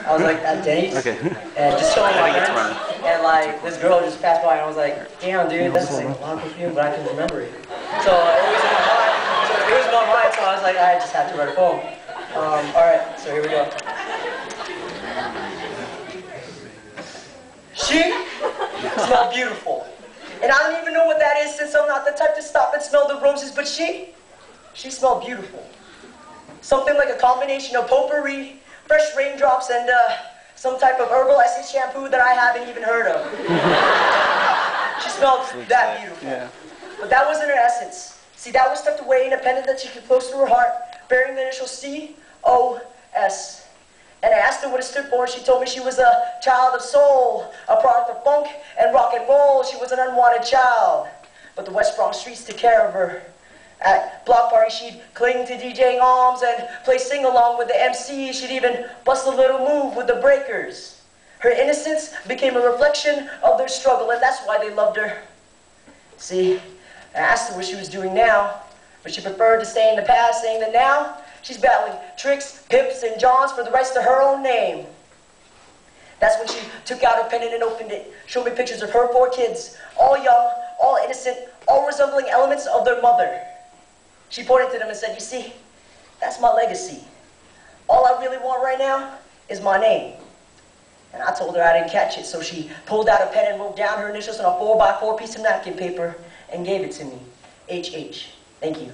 I was like at dates, Okay. and just showing my I think it's friends, running. and like this girl just passed by, and I was like, damn, dude, that's like a lot of perfume, but I can remember it. So it was in my mind. So it was in my mind, so I was like, I just have to write a poem. All right, so here we go. She smelled beautiful, and I don't even know what that is since I'm not the type to stop and smell the roses, but she smelled beautiful. Something like a combination of potpourri, fresh raindrops, and some type of herbal essence shampoo that I haven't even heard of. She smelled that beautiful. Yeah. But that wasn't her essence. See, that was tucked away in a pendant that she could close to her heart, bearing the initial C-O-S. And I asked her what it stood for, and she told me she was a child of soul, a product of funk and rock and roll. She was an unwanted child. But the West Bronx streets took care of her. At block parties, she'd cling to DJing arms and play sing-along with the MC. She'd even bust a little move with the breakers. Her innocence became a reflection of their struggle, and that's why they loved her. See, I asked her what she was doing now, but she preferred to stay in the past, saying that now she's battling tricks, pips, and johns for the rights to her own name. That's when she took out her pendant and opened it, showed me pictures of her 4 kids, all young, all innocent, all resembling elements of their mother. She pointed to them and said, you see, that's my legacy. All I really want right now is my name. And I told her I didn't catch it, so she pulled out a pen and wrote down her initials on a 4x4 piece of napkin paper and gave it to me. H.H. Thank you.